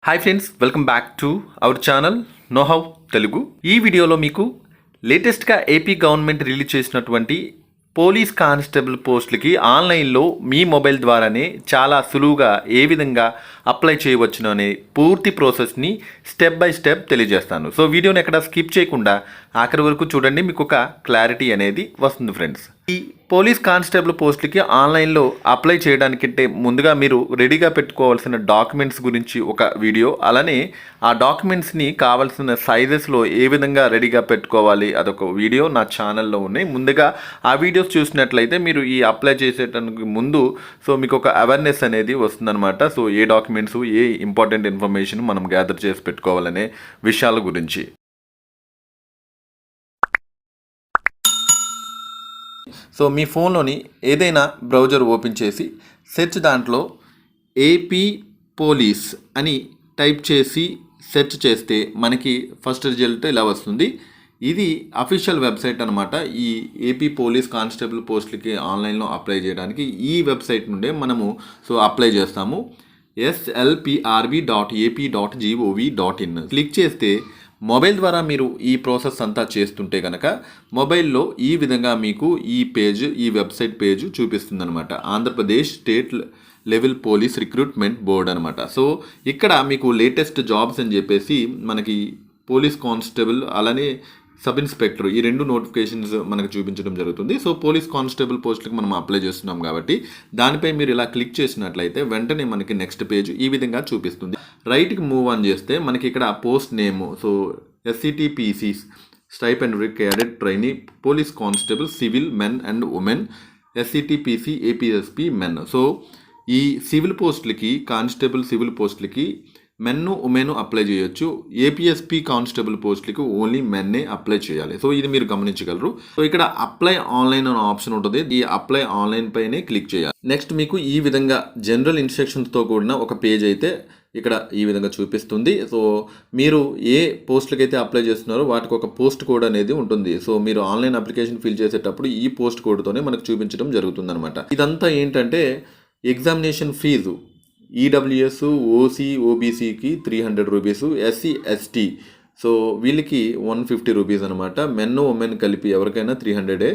Hi friends, welcome back to our channel know how Telugu. ఈ వీడియోలో మీకు లేటెస్ట్గా ఏపీ గవర్నమెంట్ రిలీజ్ చేసినటువంటి పోలీస్ కానిస్టేబుల్ పోస్టులకి ఆన్లైన్లో మీ మొబైల్ ద్వారానే చాలా సులువుగా ఏ విధంగా అప్లై చేయవచ్చును అనే పూర్తి ప్రాసెస్ని స్టెప్ బై స్టెప్ తెలియజేస్తాను. సో వీడియోని ఎక్కడ స్కిప్ చేయకుండా ఆఖరి వరకు చూడండి, మీకు ఒక క్లారిటీ అనేది వస్తుంది ఫ్రెండ్స్. ఈ పోలీస్ కానిస్టేబుల్ పోస్టులకి ఆన్లైన్లో అప్లై చేయడానికంటే ముందుగా మీరు రెడీగా పెట్టుకోవాల్సిన డాక్యుమెంట్స్ గురించి ఒక వీడియో, అలానే ఆ డాక్యుమెంట్స్ని కావాల్సిన సైజెస్లో ఏ విధంగా రెడీగా పెట్టుకోవాలి అదొక వీడియో నా ఛానల్లో ఉన్నాయి. ముందుగా ఆ వీడియోస్ చూసినట్లయితే మీరు ఈ అప్లై చేసేటానికి ముందు సో మీకు ఒక అవేర్నెస్ అనేది వస్తుందన్నమాట. సో ఏ డాక్యుమెంట్స్, ఏ ఇంపార్టెంట్ ఇన్ఫర్మేషన్ మనం గ్యాదర్ చేసి పెట్టుకోవాలనే విషయాల గురించి. సో మీ ఫోన్లోని ఏదైనా బ్రౌజర్ ఓపెన్ చేసి సెర్చ్ దాంట్లో ఏపీ పోలీస్ అని టైప్ చేసి సెర్చ్ చేస్తే మనకి ఫస్ట్ రిజల్ట్ ఇలా వస్తుంది. ఇది అఫీషియల్ వెబ్సైట్ అనమాట. ఈ ఏపీ పోలీస్ కానిస్టేబుల్ పోస్టులకి ఆన్లైన్లో అప్లై చేయడానికి ఈ వెబ్సైట్ నుండే మనము అప్లై చేస్తాము. slprb.ap.gov.in క్లిక్ చేస్తే మొబైల్ ద్వారా మీరు ఈ ప్రాసెస్ అంతా చేస్తుంటే కనుక మొబైల్లో ఈ విధంగా మీకు ఈ వెబ్సైట్ పేజ్ చూపిస్తుంది అనమాట. Andhra Pradesh state level police recruitment board అనమాట. సో ఇక్కడ మీకు లేటెస్ట్ జాబ్స్ అని చెప్పేసి మనకి పోలీస్ కానిస్టేబుల్ అలానే సబ్ ఇన్స్పెక్టర్ ఈ రెండు నోటిఫికేషన్స్ మనకు చూపించడం జరుగుతుంది. సో పోలీస్ కానిస్టేబుల్ పోస్టులకు మనం అప్లై చేస్తున్నాం కాబట్టి దానిపై మీరు ఇలా క్లిక్ చేసినట్లయితే వెంటనే మనకి నెక్స్ట్ పేజ్ ఈ విధంగా చూపిస్తుంది. రైట్కి మూవ్ ఆన్ చేస్తే మనకి ఇక్కడ post name SCTPC stipend cadet trainee police constable civil men and women SCTPC APSP men. So ఈ సివిల్ పోస్టులకి కానిస్టేబుల్ సివిల్ పోస్టులకి మెన్ను ఉమెన్ అప్లై చేయొచ్చు. APSP కానిస్టేబుల్ పోస్టులకి ఓన్లీ మెన్నే అప్లై చేయాలి. సో ఇది మీరు గమనించగలరు. సో ఇక్కడ అప్లై ఆన్లైన్ అనే ఆప్షన్ ఉంటుంది. ఈ అప్లై ఆన్లైన్ పైనే క్లిక్ చేయాలి. నెక్స్ట్ మీకు ఈ విధంగా జనరల్ ఇన్స్ట్రక్షన్స్తో కూడిన ఒక పేజ్ అయితే ఇక్కడ ఈ విధంగా చూపిస్తుంది. సో మీరు ఏ పోస్టులకి అయితే అప్లై చేస్తున్నారో వాటికి ఒక పోస్ట్ కోడ్ అనేది ఉంటుంది. సో మీరు ఆన్లైన్ అప్లికేషన్ ఫిల్ చేసేటప్పుడు ఈ పోస్ట్ కోడ్తోనే మనకు చూపించడం జరుగుతుంది అనమాట. ఇదంతా ఏంటంటే ఎగ్జామినేషన్ ఫీజు EWS OC OBCకి 300 రూపీస్, SC ST సో వీళ్ళకి 150 రూపీస్ అనమాట. మెన్ ఉమెన్ కలిపి ఎవరికైనా 300,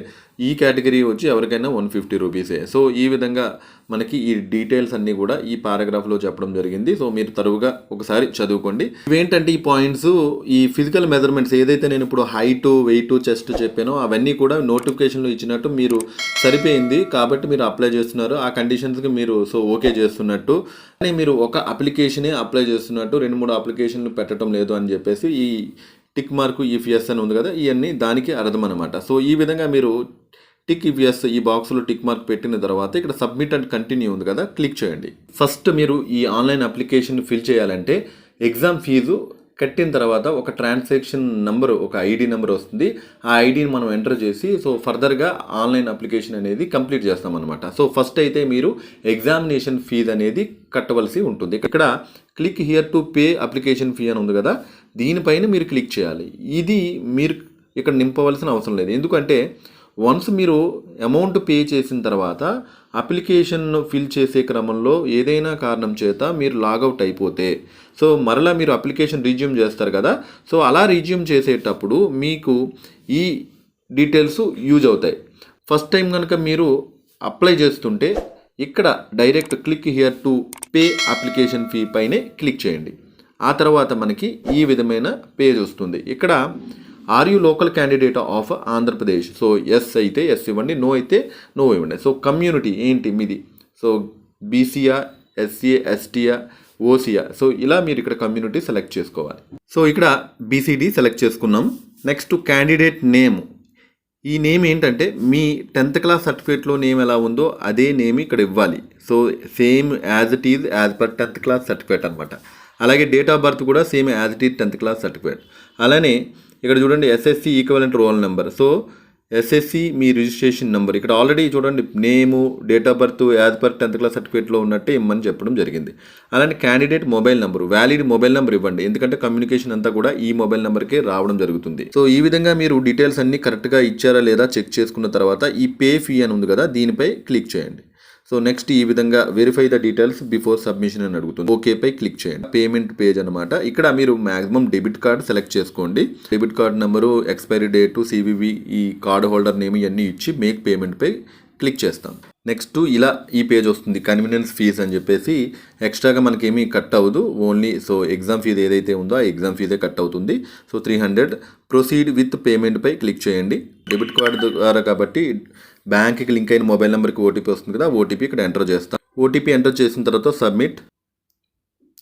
ఈ కేటగిరీ వచ్చి ఎవరికైనా 150 రూపీసే. సో ఈ విధంగా మనకి ఈ డీటెయిల్స్ అన్నీ కూడా ఈ పారాగ్రాఫ్లో చెప్పడం జరిగింది. సో మీరు తరువుగా ఒకసారి చదువుకోండి. ఇవేంటంటే ఈ పాయింట్స్, ఈ ఫిజికల్ మెజర్మెంట్స్ ఏదైతే నేను ఇప్పుడు హైట్, వెయిట్, చెస్ట్ చెప్పానో అవన్నీ కూడా నోటిఫికేషన్లో ఇచ్చినట్టు మీరు సరిపోయింది కాబట్టి మీరు అప్లై చేస్తున్నారు. ఆ కండిషన్స్కి మీరు ఓకే చేస్తున్నట్టు, కానీ మీరు ఒక అప్లికేషనే అప్లై చేస్తున్నట్టు 2-3 అప్లికేషన్లు పెట్టడం లేదు అని చెప్పేసి ఈ టిక్ మార్కు ఇఫ్ ఎస్ అని ఉంది కదా, ఇవన్నీ దానికి అర్థం అనమాట. సో ఈ విధంగా మీరు టిక్ ఇఫ్ ఎస్ ఈ బాక్స్లో టిక్ మార్క్ పెట్టిన తర్వాత ఇక్కడ సబ్మిట్ అండ్ కంటిన్యూ ఉంది కదా, క్లిక్ చేయండి. ఫస్ట్ మీరు ఈ ఆన్లైన్ అప్లికేషన్ ఫిల్ చేయాలంటే ఎగ్జామ్ ఫీజు కట్టిన తర్వాత ఒక ట్రాన్సాక్షన్ నెంబర్, ఒక ఐడి నెంబర్ వస్తుంది. ఆ ఐడిని మనం ఎంటర్ చేసి ఫర్దర్గా ఆన్లైన్ అప్లికేషన్ అనేది కంప్లీట్ చేస్తామన్నమాట. సో ఫస్ట్ అయితే మీరు ఎగ్జామినేషన్ ఫీజు అనేది కట్టవలసి ఉంటుంది. ఇక్కడ click here to pay application fee అని ఉంది కదా, దీనిపైన మీరు క్లిక్ చేయాలి. ఇది మీరు ఇక్కడ నింపవలసిన అవసరం లేదు. ఎందుకంటే వన్స్ మీరు అమౌంట్ పే చేసిన తర్వాత అప్లికేషన్ ఫిల్ చేసే క్రమంలో ఏదైనా కారణం చేత మీరు లాగౌట్ అయిపోతే మరలా మీరు అప్లికేషన్ రిజ్యూమ్ చేస్తారు కదా, అలా రిజ్యూమ్ చేసేటప్పుడు మీకు ఈ డీటెయిల్స్ యూజ్ అవుతాయి. ఫస్ట్ టైం కనుక మీరు అప్లై చేస్తుంటే ఇక్కడ direct click here to pay application fee పైనే క్లిక్ చేయండి. ఆ తర్వాత మనకి ఈ విధమైన పేజ్ వస్తుంది. ఇక్కడ are you local candidate of Andhra Pradesh, yes అయితే ఎస్ ఇవ్వండి, నో అయితే నో ఇవ్వండి. కమ్యూనిటీ ఏంటి మీది, బీసీయా, SCA STయా, ఓసీయా, ఇలా మీరు ఇక్కడ కమ్యూనిటీ సెలెక్ట్ చేసుకోవాలి. ఇక్కడ BCD సెలెక్ట్ చేసుకున్నాం. నెక్స్ట్ క్యాండిడేట్ నేమ్, ఈ నేమ్ ఏంటంటే మీ 10th క్లాస్ సర్టిఫికేట్లో నేమ్ ఎలా ఉందో అదే నేమ్ ఇక్కడ ఇవ్వాలి. Same as it is as per 10th class certificate అనమాట. అలాగే డేట్ ఆఫ్ బర్త్ కూడా same as it is 10th class certificate. అలానే ఇక్కడ చూడండి SSC equivalent roll number, SSC మీ రిజిస్ట్రేషన్ నెంబర్. ఇక్కడ ఆల్రెడీ చూడండి name, date of birth as per 10th class సర్టిఫికేట్లో ఉన్నట్టే ఇమ్మని చెప్పడం జరిగింది. అలానే candidate mobile number, valid mobile number ఇవ్వండి, ఎందుకంటే కమ్యూనికేషన్ అంతా కూడా ఈ మొబైల్ నెంబర్కే రావడం జరుగుతుంది. ఈ విధంగా మీరు డీటెయిల్స్ అన్నీ కరెక్ట్గా ఇచ్చారా లేదా చెక్ చేసుకున్న తర్వాత ఈ పే ఫీ అని ఉంది కదా, దీనిపై క్లిక్ చేయండి. సో నెక్స్ట్ ఈ విధంగా verify the details before submission అని అడుగుతుంది. ఓకేపై క్లిక్ చేయండి. పేమెంట్ పేజ్ అనమాట. ఇక్కడ మీరు మ్యాక్సిమం డెబిట్ కార్డ్ సెలెక్ట్ చేసుకోండి. Debit card number, expiry date, CVV, ఈ కార్డ్ హోల్డర్ నేమ్ ఇవన్నీ ఇచ్చి మేక్ పేమెంట్ పై క్లిక్ చేస్తాం. నెక్స్ట్ ఇలా ఈ పేజ్ వస్తుంది. కన్వీనియన్స్ ఫీజ్ అని చెప్పేసి ఎక్స్ట్రాగా మనకేమీ కట్ అవ్వదు. ఓన్లీ సో ఎగ్జామ్ ఫీజు ఏదైతే ఉందో ఆ ఎగ్జామ్ ఫీజే కట్ అవుతుంది. సో 300. ప్రొసీడ్ విత్ పేమెంట్ పై క్లిక్ చేయండి. డెబిట్ కార్డు ద్వారా కాబట్టి బ్యాంక్కి లింక్ అయిన మొబైల్ నెంబర్కి ఓటీపీ వస్తుంది కదా, ఓటీపీ ఇక్కడ ఎంటర్ చేస్తాం. ఓటీపీ ఎంటర్ చేసిన తర్వాత సబ్మిట్.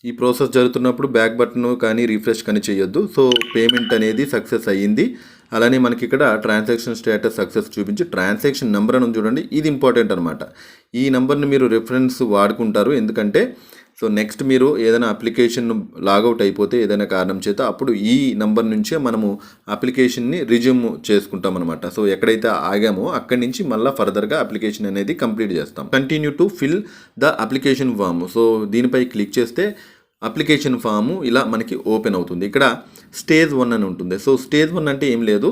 ఈ ప్రాసెస్ జరుగుతున్నప్పుడు బ్యాక్ బటన్ కానీ రీఫ్రెష్ కానీ చేయొద్దు. సో పేమెంట్ అనేది సక్సెస్ అయ్యింది. అలానే మనకి ఇక్కడ ట్రాన్సాక్షన్ స్టేటస్ సక్సెస్ చూపించి ట్రాన్సాక్షన్ నెంబర్ అని చూడండి, ఇది ఇంపార్టెంట్ అనమాట. ఈ నెంబర్ని మీరు రిఫరెన్స్ వాడుకుంటారు. ఎందుకంటే సో నెక్స్ట్ మీరు ఏదైనా అప్లికేషన్ లాగౌట్ అయిపోతే ఏదైనా కారణం చేత అప్పుడు ఈ నెంబర్ నుంచే మనము అప్లికేషన్ని రిజ్యూమ్ చేసుకుంటాం అనమాట. సో ఎక్కడైతే ఆగామో అక్కడి నుంచి మళ్ళీ ఫర్దర్గా అప్లికేషన్ అనేది కంప్లీట్ చేస్తాం. Continue to fill the application form. So దీనిపై క్లిక్ చేస్తే అప్లికేషన్ ఫాము ఇలా మనకి ఓపెన్ అవుతుంది. ఇక్కడ స్టేజ్ 1 అని ఉంటుంది. సో స్టేజ్ 1 అంటే ఏం లేదు,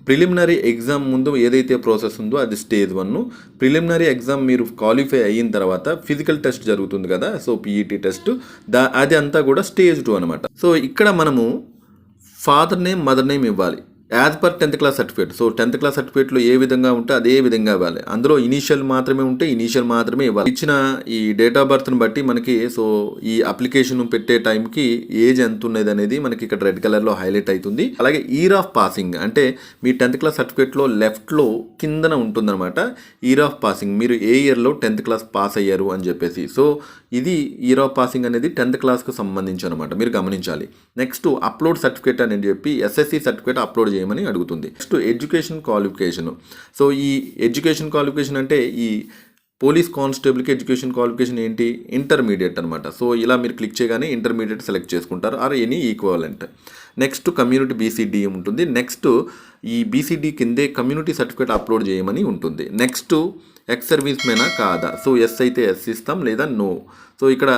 ప్రిలిమినరీ ఎగ్జామ్ ముందు ఏదైతే ప్రాసెస్ ఉందో అది స్టేజ్ 1. ప్రిలిమినరీ ఎగ్జామ్ మీరు క్వాలిఫై అయిన తర్వాత ఫిజికల్ టెస్ట్ జరుగుతుంది కదా, సో పీఈటీ టెస్ట్, అది అంతా కూడా స్టేజ్ 2 అనమాట. సో ఇక్కడ మనము ఫాదర్ నేమ్, మదర్ నేమ్ ఇవ్వాలి as per 10th class certificate. So 10th class సర్టిఫికేట్లో ఏ విధంగా ఉంటే అదే విధంగా ఇవ్వాలి. అందులో ఇనీషియల్ మాత్రమే ఉంటే ఇనీషియల్ మాత్రమే ఇవ్వాలి. ఇచ్చిన ఈ డేట్ ఆఫ్ బర్త్ని బట్టి మనకి సో ఈ అప్లికేషన్ పెట్టే టైంకి ఏజ్ ఎంత ఉన్నది అనేది మనకి ఇక్కడ రెడ్ కలర్లో హైలైట్ అవుతుంది. అలాగే ఇయర్ ఆఫ్ పాసింగ్ అంటే మీ 10th క్లాస్ సర్టిఫికేట్లో లెఫ్ట్లో కిందన ఉంటుందన్నమాట. ఇయర్ ఆఫ్ పాసింగ్, మీరు ఏ ఇయర్లో 10th క్లాస్ పాస్ అయ్యారు అని చెప్పేసి. సో ఇది ఇయర్ ఆఫ్ పాసింగ్ అనేది 10th క్లాస్కి సంబంధించి అనమాట, మీరు గమనించాలి. నెక్స్ట్ అప్లోడ్ సర్టిఫికేట్ అని చెప్పి ఎస్ఎస్సి సర్టిఫికేట్ అప్లోడ్ చేయమని అడుగుతుంది. Next education qualification. సో ఈ ఎడ్యుకేషన్ క్వాలిఫికేషన్ అంటే ఈ పోలీస్ కానిస్టేబుల్కి ఎడ్యుకేషన్ క్వాలిఫికేషన్ ఏంటి, ఇంటర్మీడియట్ అనమాట. సో ఇలా మీరు క్లిక్ చేయగానే ఇంటర్మీడియట్ సెలెక్ట్ చేసుకుంటారు, or any equivalent. Next community BCD ఉంటుంది. నెక్స్ట్ ఈ బీసీడీ కిందే కమ్యూనిటీ సర్టిఫికేట్ అప్లోడ్ చేయమని ఉంటుంది. నెక్స్ట్ ఎక్స్ సర్వీస్ మేనా కాదా. సో ఎస్ అయితే ఎస్ ఇస్తాం, లేదా నో. సో ఇక్కడ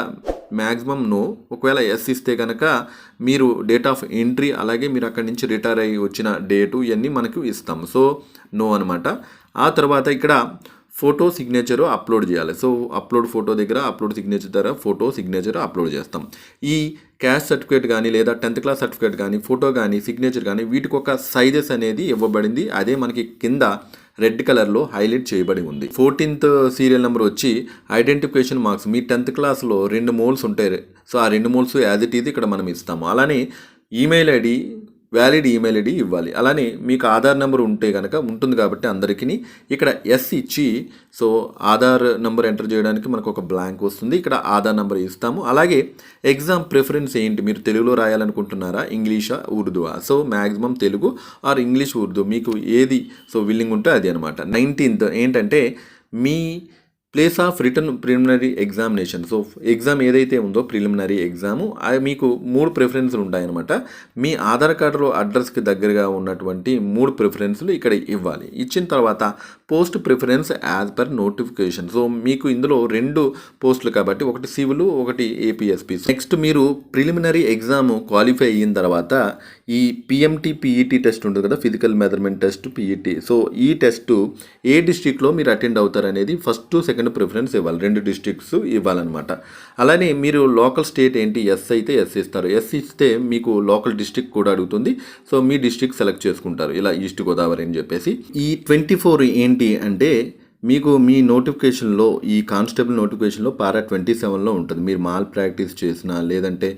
మ్యాక్సిమం నో. ఒకవేళ ఎస్ ఇస్తే కనుక మీరు డేట్ ఆఫ్ ఎంట్రీ, అలాగే మీరు అక్కడి నుంచి రిటైర్ అయ్యి వచ్చిన డేటు ఇవన్నీ మనకు ఇస్తాం. సో నో అనమాట. ఆ తర్వాత ఇక్కడ ఫోటో సిగ్నేచరు అప్లోడ్ చేయాలి. సో అప్లోడ్ ఫోటో దగ్గర అప్లోడ్ సిగ్నేచర్ దగ్గర ఫోటో సిగ్నేచర్ అప్లోడ్ చేస్తాం. ఈ క్యాస్ట్ సర్టిఫికేట్ కానీ లేదా 10th క్లాస్ సర్టిఫికేట్ కానీ ఫోటో కానీ సిగ్నేచర్ కానీ వీటికి ఒక సైజెస్ అనేది ఇవ్వబడింది. అదే మనకి కింద రెడ్ కలర్లో హైలైట్ చేయబడి ఉంది. 14th సీరియల్ నెంబర్ వచ్చి ఐడెంటిఫికేషన్ మార్క్స్. మీ 10th క్లాస్లో 2 మోల్స్ ఉంటాయి. సో ఆ 2 మోల్స్ యాజ్ ఇట్ ఈజ్ ఇక్కడ మనం ఇస్తాము. అలానే email ID, valid email ID ఇవ్వాలి. అలానే మీకు ఆధార్ నెంబర్ ఉంటే కనుక ఉంటుంది కాబట్టి అందరికీ ఇక్కడ ఎస్ ఇచ్చి సో ఆధార్ నెంబర్ ఎంటర్ చేయడానికి మనకు ఒక బ్లాంక్ వస్తుంది. ఇక్కడ ఆధార్ నెంబర్ ఇస్తాము. అలాగే ఎగ్జామ్ ప్రిఫరెన్స్ ఏంటి, మీరు తెలుగులో రాయాలనుకుంటున్నారా, ఇంగ్లీషా, ఉర్దూవా. So maximum Telugu or English, Urdu మీకు ఏది సో విల్లింగ్ ఉంటే అది అనమాట. 19th ఏంటంటే మీ place of return preliminary examination. So exam ఏదైతే ఉందో ప్రిలిమినరీ ఎగ్జాము, అది మీకు 3 ప్రిఫరెన్స్లు ఉంటాయన్నమాట. మీ ఆధార్ కార్డులో అడ్రస్కి దగ్గరగా ఉన్నటువంటి 3 ప్రిఫరెన్స్లు ఇక్కడ ఇవ్వాలి. ఇచ్చిన తర్వాత post preference as per notification. So మీకు ఇందులో 2 పోస్టులు కాబట్టి ఒకటి సివిల్, ఒకటి ఏపీఎస్పీ. నెక్స్ట్ మీరు ప్రిలిమినరీ ఎగ్జామ్ క్వాలిఫై అయిన తర్వాత ఈ పిఎంటీ పీఈటీ టెస్ట్ ఉంటుంది కదా, physical measurement test PET. So ఈ టెస్ట్ ఏ డిస్ట్రిక్ట్లో మీరు అటెండ్ అవుతారు అనేది ఫస్ట్, సెకండ్ ప్రిఫరెన్స్ ఇవ్వాలి. 2 డిస్ట్రిక్ట్స్ ఇవ్వాలన్నమాట. అలానే మీరు లోకల్ స్టేట్ ఏంటి, ఎస్ అయితే ఎస్ ఇస్తారు. ఎస్ ఇస్తే మీకు లోకల్ డిస్ట్రిక్ట్ కూడా అడుగుతుంది. సో మీ డిస్ట్రిక్ట్ సెలెక్ట్ చేసుకుంటారు, ఇలా ఈస్ట్ గోదావరి అని చెప్పేసి. ఈ 24 ఏంటి అంటే మీకు మీ నోటిఫికేషన్లో ఈ కానిస్టేబుల్ నోటిఫికేషన్లో పారా 27లో ఉంటుంది. మీరు మాల్ ప్రాక్టీస్ చేసినా లేదంటే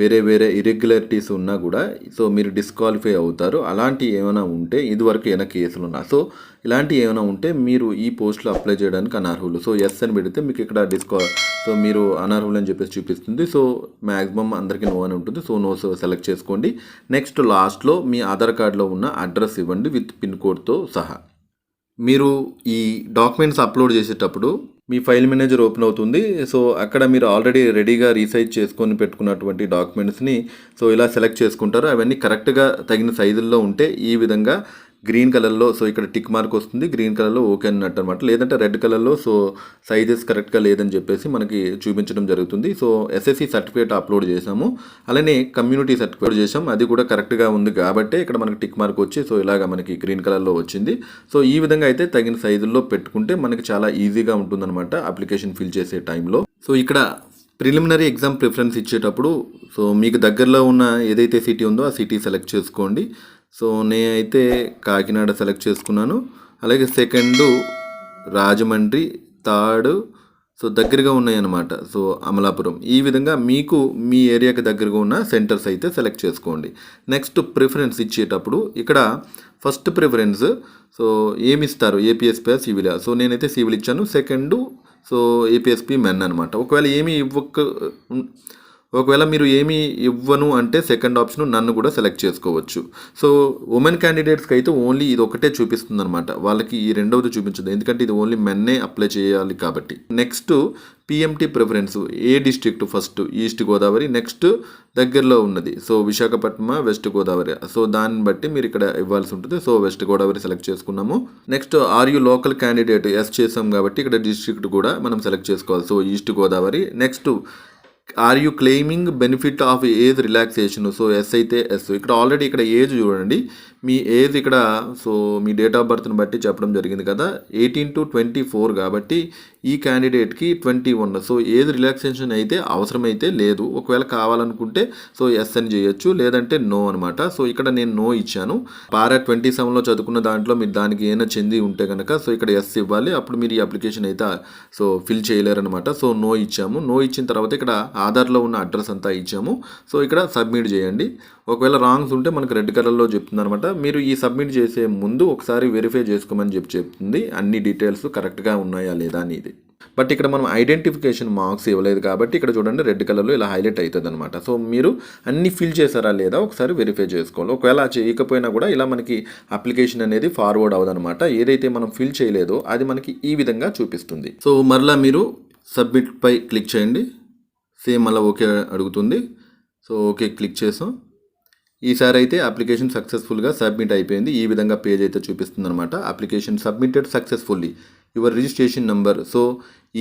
వేరే ఇరెగ్యులారిటీస్ ఉన్నా కూడా సో మీరు డిస్క్వాలిఫై అవుతారు. అలాంటి ఏమైనా ఉంటే ఇదివరకు ఏమైనా కేసులు ఉన్నా సో ఇలాంటివి ఏమైనా ఉంటే మీరు ఈ పోస్టులో అప్లై చేయడానికి అనర్హులు. సో ఎస్ అని పెడితే మీకు ఇక్కడ సో మీరు అనర్హులు అని చెప్పేసి చూపిస్తుంది. సో మ్యాక్సిమం అందరికీ నో అని ఉంటుంది. సో నో సెలెక్ట్ చేసుకోండి. నెక్స్ట్ లాస్ట్లో మీ ఆధార్ కార్డులో ఉన్న అడ్రస్ ఇవ్వండి విత్ పిన్ కోడ్తో సహా. మీరు ఈ డాక్యుమెంట్స్ అప్లోడ్ చేసేటప్పుడు మీ ఫైల్ మేనేజర్ ఓపెన్ అవుతుంది. సో అక్కడ మీరు ఆల్రెడీ రెడీగా రీసైజ్ చేసుకొని పెట్టుకున్నటువంటి డాక్యుమెంట్స్ని సో ఇలా సెలెక్ట్ చేసుకుంటారు. అవన్నీ కరెక్ట్గా తగిన సైజుల్లో ఉంటే ఈ విధంగా గ్రీన్ కలర్లో సో ఇక్కడ టిక్ మార్క్ వస్తుంది, గ్రీన్ కలర్లో ఓకే అన్నట్టు అనమాట. లేదంటే రెడ్ కలర్లో సో సైజెస్ కరెక్ట్గా లేదని చెప్పేసి మనకి చూపించడం జరుగుతుంది. సో ఎస్ఎస్సి సర్టిఫికేట్ అప్లోడ్ చేసాము, అలానే కమ్యూనిటీ సర్టిఫికేట్ చేసాం, అది కూడా కరెక్ట్గా ఉంది కాబట్టి ఇక్కడ మనకి టిక్ మార్క్ వచ్చి సో ఇలాగ మనకి గ్రీన్ కలర్లో వచ్చింది. సో ఈ విధంగా అయితే తగిన సైజుల్లో పెట్టుకుంటే మనకి చాలా ఈజీగా ఉంటుందన్నమాట అప్లికేషన్ ఫిల్ చేసే టైంలో. సో ఇక్కడ ప్రిలిమినరీ ఎగ్జామ్ ప్రిఫరెన్స్ ఇచ్చేటప్పుడు సో మీకు దగ్గరలో ఉన్న ఏదైతే సిటీ ఉందో ఆ సిటీ సెలెక్ట్ చేసుకోండి. సో నేనైతే కాకినాడ సెలెక్ట్ చేసుకున్నాను, అలాగే సెకండు రాజమండ్రి, థర్డ్ సో దగ్గరగా ఉన్నాయన్నమాట సో అమలాపురం. ఈ విధంగా మీకు మీ ఏరియాకి దగ్గరగా ఉన్న సెంటర్స్ అయితే సెలెక్ట్ చేసుకోండి. నెక్స్ట్ ప్రిఫరెన్స్ ఇచ్చేటప్పుడు ఇక్కడ ఫస్ట్ ప్రిఫరెన్స్ సో ఏమి ఇస్తారు, ఏపీఎస్పీ సివిల్. సో నేనైతే సివిల్ ఇచ్చాను. సెకండు సో ఏపీఎస్పీ మెన్ అనమాట. ఒకవేళ మీరు ఏమీ ఇవ్వను అంటే సెకండ్ ఆప్షన్ నన్ను కూడా సెలెక్ట్ చేసుకోవచ్చు. సో ఉమెన్ క్యాండిడేట్స్కి అయితే ఓన్లీ ఇది ఒకటే చూపిస్తుంది అనమాట, వాళ్ళకి ఈ రెండవది చూపించదు, ఎందుకంటే ఇది ఓన్లీ మెన్నే అప్లై చేయాలి కాబట్టి. నెక్స్ట్ పిఎంటీ ప్రిఫరెన్స్ ఏ district, first East Godavari, next దగ్గరలో ఉన్నది so Visakhapatnam, West Godavari. So దాన్ని బట్టి మీరు ఇక్కడ ఇవ్వాల్సి ఉంటుంది. సో వెస్ట్ గోదావరి సెలెక్ట్ చేసుకున్నాము. Next are you local candidate, yes చేసాం కాబట్టి ఇక్కడ డిస్ట్రిక్ట్ కూడా మనం సెలెక్ట్ చేసుకోవాలి. So East Godavari. Next are you claiming benefit of age relaxation, so yes అయితే ఎస్. ఇక్కడ ఆల్రెడీ ఇక్కడ ఏజ్ చూడండి, మీ ఏజ్ ఇక్కడ సో మీ డేట్ ఆఫ్ బర్త్ని బట్టి చెప్పడం జరిగింది కదా, 18 to 24 కాబట్టి ఈ క్యాండిడేట్కి 21. సో ఏజ్ రిలాక్సేషన్ అయితే అవసరమైతే లేదు, ఒకవేళ కావాలనుకుంటే సో ఎస్ అని చేయొచ్చు, లేదంటే నో అనమాట. సో ఇక్కడ నేను నో ఇచ్చాను. పారా 27లో చదువుకున్న దాంట్లో మీరు దానికి ఏమైనా చెంది ఉంటే కనుక సో ఇక్కడ ఎస్ ఇవ్వాలి, అప్పుడు మీరు ఈ అప్లికేషన్ అయితే సో ఫిల్ చేయలేరనమాట. సో నో ఇచ్చాము. నో ఇచ్చిన తర్వాత ఇక్కడ ఆధార్లో ఉన్న అడ్రస్ అంతా ఇచ్చాము. సో ఇక్కడ సబ్మిట్ చేయండి. ఒకవేళ రాంగ్స్ ఉంటే మనకు రెడ్ కలర్లో చెప్తుంది అనమాట. మీరు ఈ సబ్మిట్ చేసే ముందు ఒకసారి వెరిఫై చేసుకోమని చెప్తుంది, అన్ని డీటెయిల్స్ కరెక్ట్గా ఉన్నాయా లేదా అనేది. బట్ ఇక్కడ మనం ఐడెంటిఫికేషన్ మార్క్స్ ఇవ్వలేదు కాబట్టి ఇక్కడ చూడండి రెడ్ కలర్లో ఇలా హైలైట్ అవుతుంది అనమాట. సో మీరు అన్ని ఫిల్ చేశారా లేదా ఒకసారి వెరిఫై చేసుకోవాలి. ఒకవేళ చేయకపోయినా కూడా ఇలా మనకి అప్లికేషన్ అనేది ఫార్వర్డ్ అవ్వదనమాట. ఏదైతే మనం ఫిల్ చేయలేదో అది మనకి ఈ విధంగా చూపిస్తుంది. సో మరలా మీరు సబ్మిట్ పై క్లిక్ చేయండి. సేమ్ అలా ఓకే అడుగుతుంది. సో ఓకే క్లిక్ చేసాం. ఈసారి అయితే అప్లికేషన్ సక్సెస్ఫుల్గా సబ్మిట్ అయిపోయింది. ఈ విధంగా పేజ్ అయితే చూపిస్తుంది అనమాట. Application submitted successfully, your registration number. So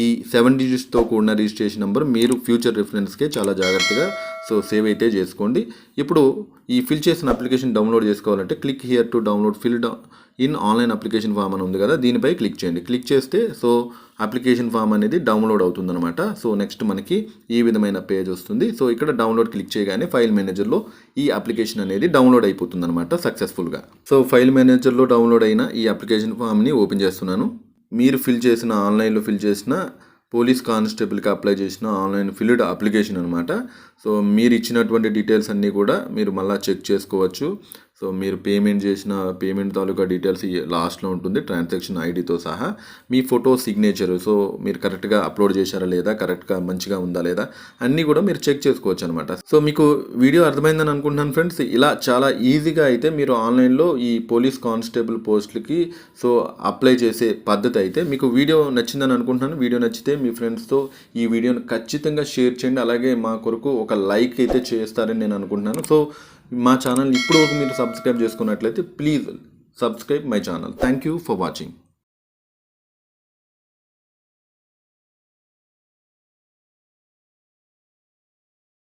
ఈ 7 digitsతో కూడిన రిజిస్ట్రేషన్ నెంబర్ మీరు ఫ్యూచర్ రిఫరెన్స్కే చాలా జాగ్రత్తగా సో సేవ్ అయితే చేసుకోండి. ఇప్పుడు ఈ ఫిల్ చేసిన అప్లికేషన్ డౌన్లోడ్ చేసుకోవాలంటే click here to download filled in online application form అని ఉంది కదా, దీనిపై క్లిక్ చేయండి. క్లిక్ చేస్తే సో అప్లికేషన్ ఫామ్ అనేది డౌన్లోడ్ అవుతుందన్నమాట. సో నెక్స్ట్ మనకి ఈ విధమైన పేజ్ వస్తుంది. సో ఇక్కడ డౌన్లోడ్ క్లిక్ చేయగానే ఫైల్ మేనేజర్లో ఈ అప్లికేషన్ అనేది డౌన్లోడ్ అయిపోతుంది అనమాట సక్సెస్ఫుల్గా. సో ఫైల్ మేనేజర్లో డౌన్లోడ్ అయిన ఈ అప్లికేషన్ ఫామ్ని ఓపెన్ చేస్తున్నాను. మీరు ఆన్లైన్లో ఫిల్ చేసిన పోలీస్ కానిస్టేబుల్కి అప్లై చేసిన ఆన్లైన్ ఫిల్డ్ అప్లికేషన్ అనమాట. సో మీరు ఇచ్చినటువంటి డీటెయిల్స్ అన్నీ కూడా మీరు మళ్ళీ చెక్ చేసుకోవచ్చు. సో మీరు పేమెంట్ చేసిన పేమెంట్ తాలూకా డీటెయిల్స్ లాస్ట్లో ఉంటుంది, ట్రాన్సాక్షన్ ఐడితో సహా. మీ ఫోటో, సిగ్నేచర్ సో మీరు కరెక్ట్గా అప్లోడ్ చేశారా లేదా, కరెక్ట్గా మంచిగా ఉందా లేదా అన్నీ కూడా మీరు చెక్ చేసుకోవచ్చు అనమాట. సో మీకు వీడియో అర్థమైందని అనుకుంటున్నాను ఫ్రెండ్స్. ఇలా చాలా ఈజీగా అయితే మీరు ఆన్లైన్లో ఈ పోలీస్ కానిస్టేబుల్ పోస్టులకి సో అప్లై చేసే పద్ధతి అయితే మీకు వీడియో నచ్చిందని అనుకుంటున్నాను. వీడియో నచ్చితే మీ ఫ్రెండ్స్తో ఈ వీడియోని ఖచ్చితంగా షేర్ చేయండి. అలాగే మా కొరకు ఒక లైక్ అయితే చేస్తారని నేను అనుకుంటున్నాను. సో మా ఛానల్ ఇప్పుడు మీరు సబ్స్క్రైబ్ చేసుకున్నట్లయితే please subscribe my channel. Thank you for watching.